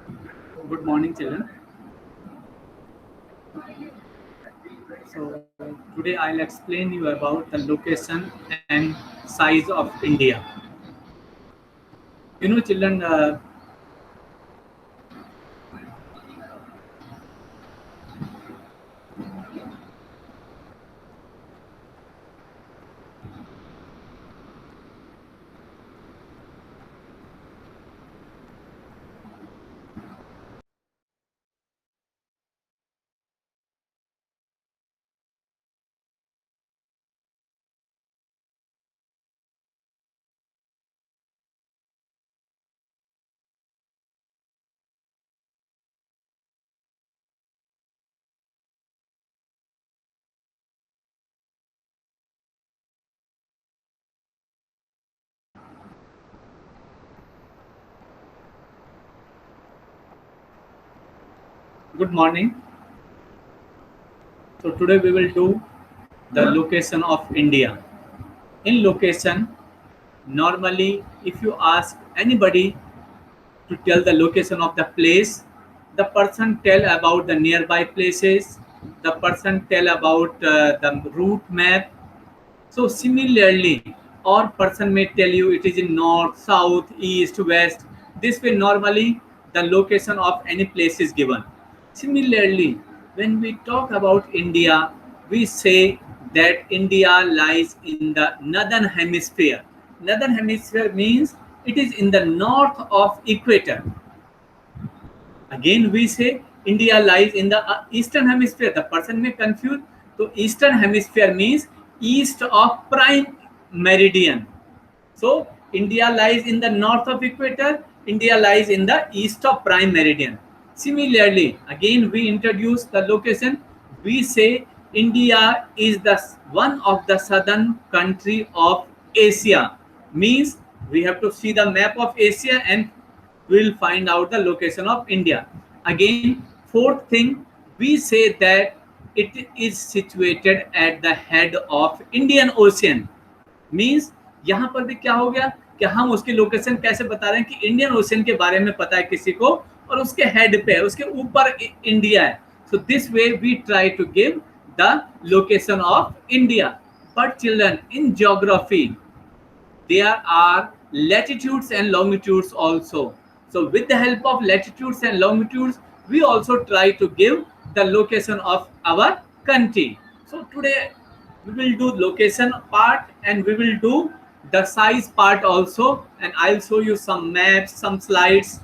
Good morning, children. So today I'll explain you about the location and size of India. Children. Good morning. So today we will do the location of India. In location, normally if you ask anybody to tell the location of the place, the person tell about the nearby places, the person tell about the route map. So similarly, or person may tell you it is in north, south, east, west. This way normally the location of any place is given. Similarly, when we talk about India, we say that India lies in the northern hemisphere. Northern hemisphere means it is in the north of equator. Again, we say India lies in the eastern hemisphere. The person may confuse. So, eastern hemisphere means east of prime meridian. So, India lies in the north of equator. India lies in the east of prime meridian. Similarly, again we introduce the location. We say India is the one of the southern country of Asia. Means we have to see the map of Asia and we will find out the location of India. Again, fourth thing, we say that it is situated at the head of Indian Ocean. Means यहाँ पर भी क्या हो गया कि हम उसकी location कैसे बता रहे हैं कि इंडियन ओशन के बारे में पता है किसी को और उसके हेड पे है, उसके ऊपर इंडिया है. So this way we try to give the location of India. But children, in geography there are latitudes and longitudes also. So with the help of latitudes and longitudes, we also try to give the location of our country. So today we will do location part and we will do the size part also, and I'll show you some maps, some slides.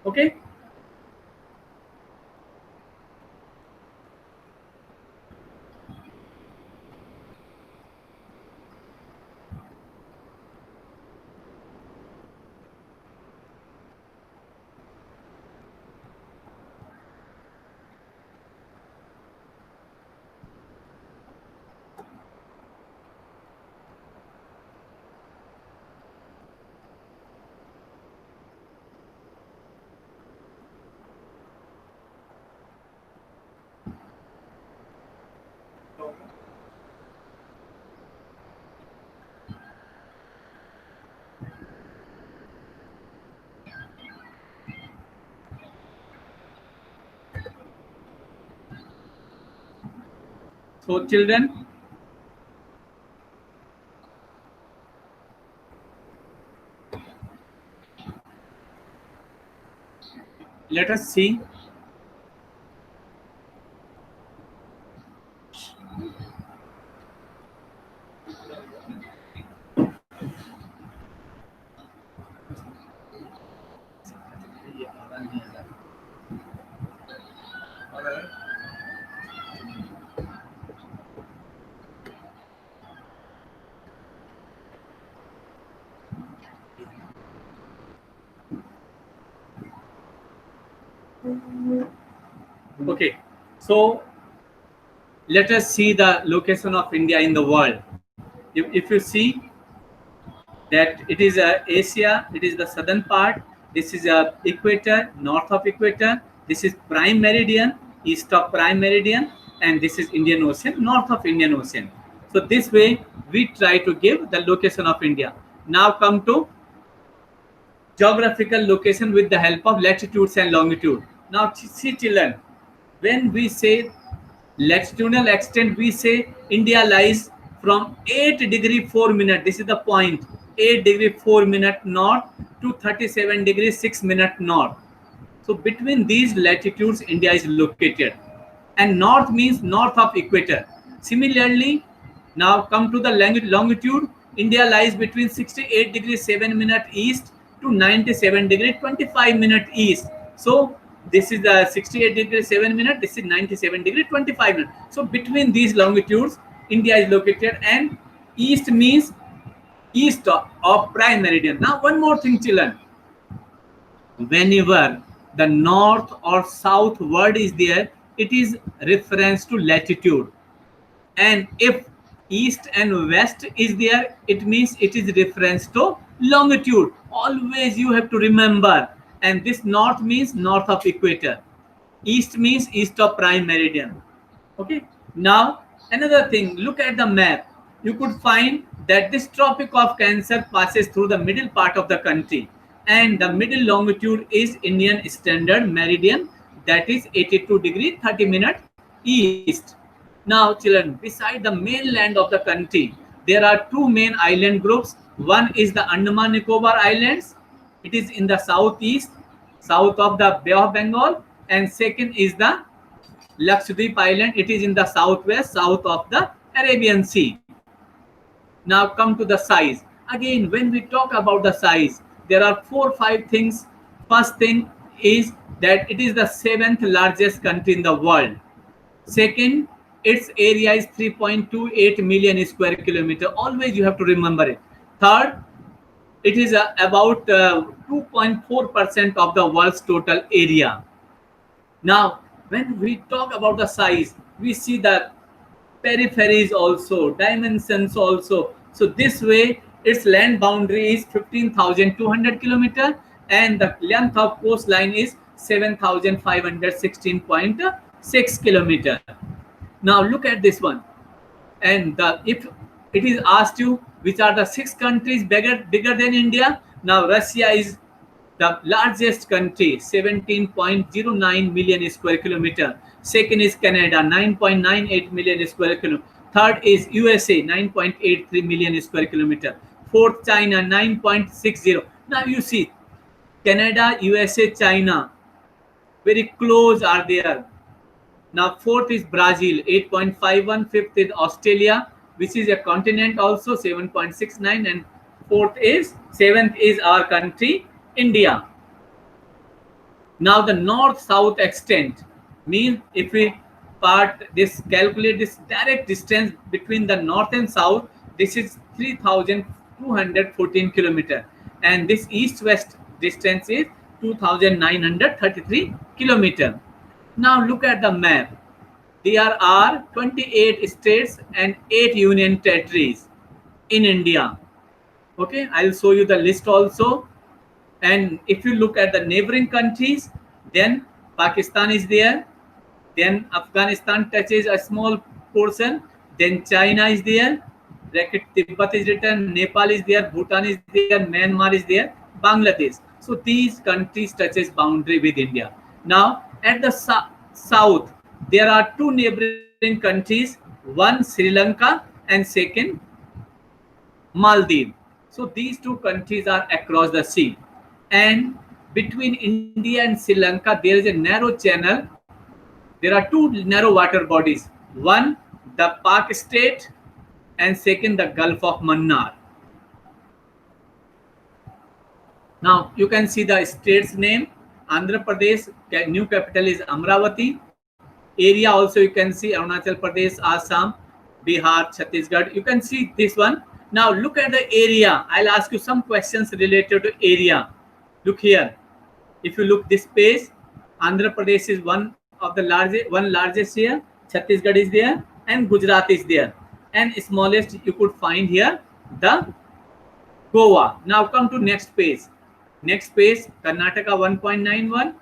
Okay. So children, let us see. Okay, so let us see the location of India in the world. If you see that it is Asia, it is the southern part. This is equator, north of equator. This is prime meridian, east of prime meridian, and this is Indian Ocean, north of Indian Ocean. So this way we try to give the location of India. Now come to geographical location with the help of latitudes and longitude. Now see children, when we say latitudinal extent, we say India lies from 8 degree 4 minute, this is the point, 8 degree 4 minute north to 37 degree 6 minute north. So between these latitudes India is located, and north means north of equator. Similarly, now come to the longitude. India lies between 68 degree 7 minute east to 97 degree 25 minute east. So this is the 68 degree 7 minute, this is 97 degree 25 minute. So between these longitudes India is located, and east means east of prime meridian. Now one more thing children, whenever the north or south word is there, it is reference to latitude, and if east and west is there, it means it is reference to longitude. Always you have to remember. And this north means north of equator, east means east of prime meridian. Okay, now another thing, look at the map. You could find that this Tropic of Cancer passes through the middle part of the country, and the middle longitude is Indian Standard Meridian, that is 82 degree 30 minute east. Now children, beside the mainland of the country, there are two main island groups. One is the Andaman Nicobar Islands, it is in the southeast, south of the Bay of Bengal, and second is the Lakshadweep Island, it is in the southwest, south of the Arabian Sea. Now come to the size. Again, when we talk about the size, there are 4 or 5 things. First thing is that it is the 7th largest country in the world. Second, its area is 3.28 million square kilometer. Always you have to remember it. Third, it is about 2.4% of the world's total area. Now, when we talk about the size, we see the peripheries also, dimensions also. So this way, its land boundary is 15,200 kilometer, and the length of coastline is 7,516.6 kilometer. Now look at this one, and if it is asked you which are the 6 countries bigger than India, now Russia is the largest country, 17.09 million square kilometer. Second is Canada, 9.98 million square kilometer. Third is USA, 9.83 million square kilometer. Fourth, China, 9.60. Now you see, Canada, USA, China, very close are there. Now fourth is Brazil, 8.51. Fifth is Australia, which is a continent also, 7.69. And seventh is our country, India. Now the north-south extent means if we calculate this direct distance between the north and south, this is 3,214 kilometer, and this east-west distance is 2,933 kilometer. Now look at the map. There are 28 states and 8 union territories in India. Okay, I will show you the list also. And if you look at the neighboring countries, then Pakistan is there, then Afghanistan touches a small portion, then China is there, Tibet is written, Nepal is there, Bhutan is there, Myanmar is there, Bangladesh. So these countries touches boundary with India. Now at the south, there are 2 neighboring countries, one Sri Lanka and second Maldives. So these 2 countries are across the sea, and between India and Sri Lanka there is a narrow channel. There are 2 narrow water bodies, one the Pak state and second the Gulf of Mannar. Now you can see the state's name, Andhra Pradesh, new capital is Amravati. Area also you can see Arunachal Pradesh, Assam, Bihar, Chhattisgarh. You can see this one. Now look at the area. I'll ask you some questions related to area. Look here. If you look this page, Andhra Pradesh is one largest here. Chhattisgarh is there, and Gujarat is there. And smallest you could find here the Goa. Now come to next page. Next page, Karnataka 1.91,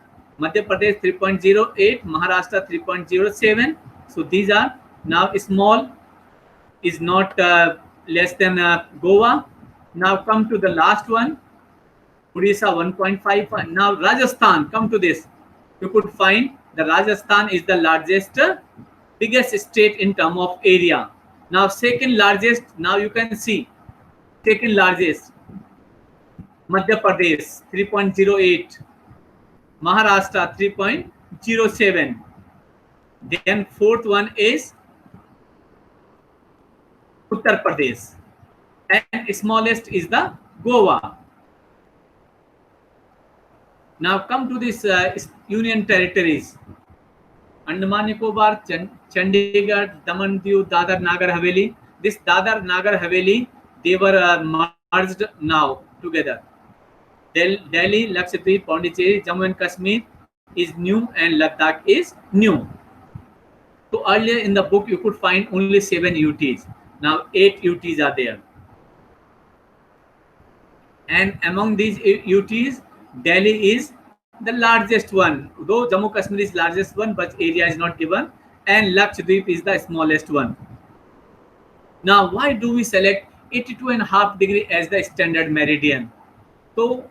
Madhya Pradesh 3.08, Maharashtra 3.07. So these are now small, is not less than Goa. Now come to the last one, Odisha 1.5. Now Rajasthan, come to this. You could find the Rajasthan is the largest, biggest state in term of area. Now second largest, now you can see second largest Madhya Pradesh 3.08, Maharashtra 3.07. Then fourth one is Uttar Pradesh, and smallest is the Goa. Now come to this union territories: Andaman Nicobar, Chandigarh, Daman Diu, Dadar Nagar Haveli. This Dadar Nagar Haveli, they were merged now together. Delhi, Lakshadweep, Pondicherry, Jammu and Kashmir is new, and Ladakh is new. So earlier in the book you could find only 7 UTs. Now 8 UTs are there. And among these UTs, Delhi is the largest one, though Jammu Kashmir is largest one, but area is not given, and Lakshadweep is the smallest one. Now why do we select 82.5 degree as the standard meridian? So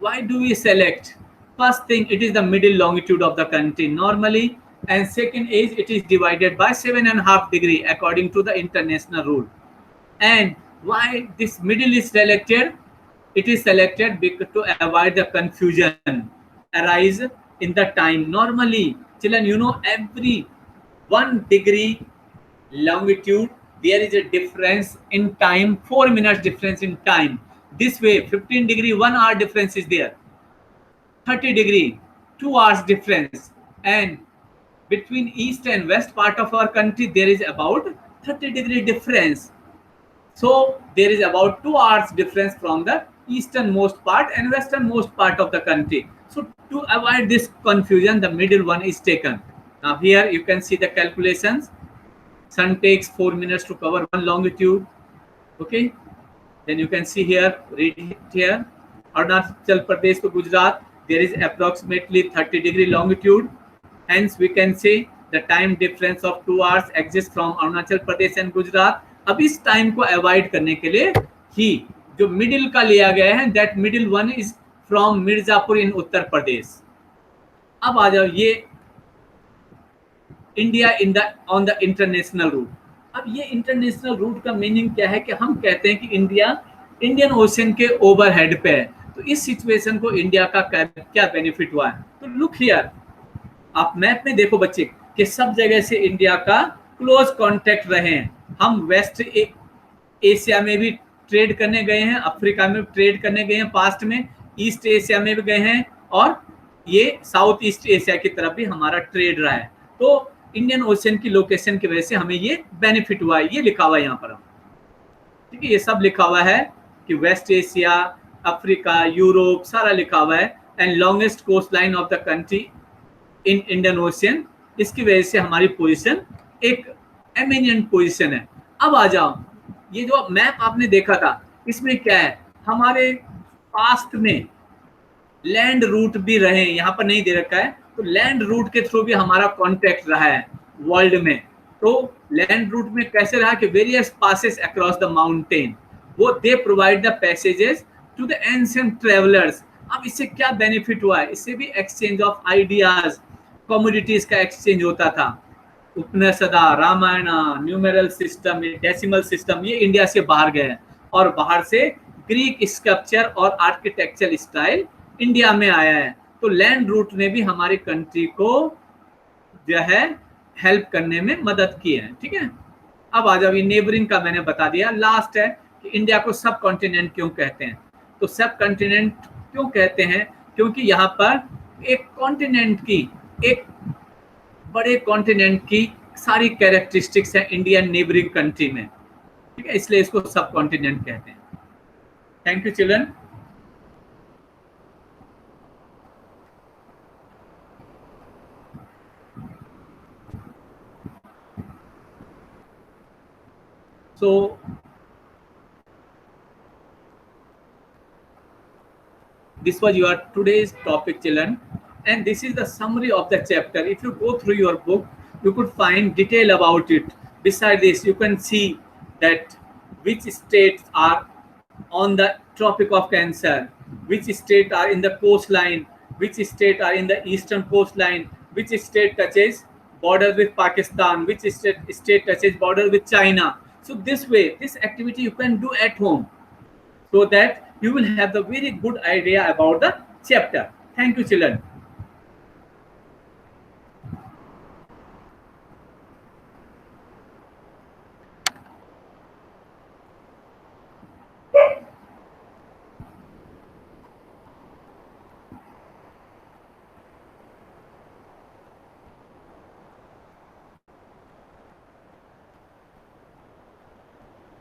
why do we select? First thing, it is the middle longitude of the country normally, and second is it is divided by 7.5 degree according to the international rule. And why this middle is selected? It is selected because to avoid the confusion arise in the time. Normally, children, you know, every 1 degree longitude there is a difference in time, 4 minutes difference in time. This way 15 degree 1 hour difference is there, 30 degree 2 hours difference, and between east and west part of our country there is about 30 degree difference. So there is about 2 hours difference from the easternmost part and westernmost part of the country. So to avoid this confusion, the middle one is taken. Now here you can see the calculations. Sun takes 4 minutes to cover 1 longitude. Okay, then you can see here, read it here. Arunachal Pradesh to Gujarat, there is approximately 30 degree longitude. Hence we can say the time difference of 2 hours exists from Arunachal Pradesh and Gujarat. अब इस time को avoid करने के लिए ही जो middle का लिया गया है, that middle one is from Mirzapur in Uttar Pradesh. अब आ जाओ ये India in the on the international route. अब ये इंटरनेशनल रूट का मीनिंग क्या है कि हम कहते हैं कि इंडिया इंडियन ओशन के ओवरहेड पे है. तो इस सिचुएशन को इंडिया का क्या बेनिफिट हुआ है? तो लुक हियर, आप मैप में देखो बच्चे कि सब जगह से इंडिया का क्लोज कांटेक्ट रहे हैं. हम वेस्ट एशिया में भी ट्रेड करने गए हैं, अफ्रीका में ट्रेड करने गए हैं पास्ट में, ईस्ट एशिया में भी गए हैं, और ये साउथ ईस्ट एशिया की तरफ भी हमारा ट्रेड रहा है. तो इंडियन ओशन की लोकेशन की वजह से हमें ये बेनिफिट हुआ है. ये लिखा हुआ है यहाँ पर, ठीक है, ये सब लिखा हुआ है कि वेस्ट एशिया, अफ्रीका, यूरोप सारा लिखा हुआ है. And longest coast line of the country in Indian Ocean, इसकी वजह से हमारी पोजीशन एक एमिनेंट पोजीशन है. अब आ जाओ, ये जो मैप आपने देखा था इसमें क्या है, हमारे पास्ट में लैंड रूट भी रहे, यहाँ पर नहीं दे रखा है, तो लैंड रूट के थ्रू भी हमारा कांटेक्ट रहा है वर्ल्ड में. तो लैंड रूट में कैसे रहा कि various passes across the mountain, वो they provide the passages to the ancient travellers. अब इससे क्या बेनिफिट हुआ है? इससे भी एक्सचेंज ऑफ आइडियाज, कमोडिटीज का एक्सचेंज होता था. Upanishads, Ramayana, numeral system, decimal system, ये इंडिया से बाहर गए हैं, और बाहर से ग्रीक स्कल्पचर और आर्किटेक्चरल स्टाइल इंडिया में आया है. तो लैंड रूट ने भी हमारी कंट्री को जो है हेल्प करने में मदद की है. ठीक है, अब आ जाओ, ये नेबरिंग का मैंने बता दिया. लास्ट है कि इंडिया को सब कॉन्टिनेंट क्यों कहते हैं. तो सब कॉन्टिनेंट क्यों कहते हैं? क्योंकि यहाँ पर एक कॉन्टिनेंट की, एक बड़े कॉन्टिनेंट की सारी कैरेक्टरिस्टिक्स है इंडियन नेबरिंग कंट्री में. ठीक है, इसलिए इसको सब कॉन्टिनेंट कहते हैं. Thank you children. So this was your today's topic, children, and this is the summary of the chapter. If you go through your book, you could find detail about it. Beside this, you can see that which states are on the Tropic of Cancer, which state are in the coastline, which state are in the eastern coastline, which state touches border with Pakistan, which state touches border with China. So this way, this activity you can do at home, so that you will have the very good idea about the chapter. Thank you, children.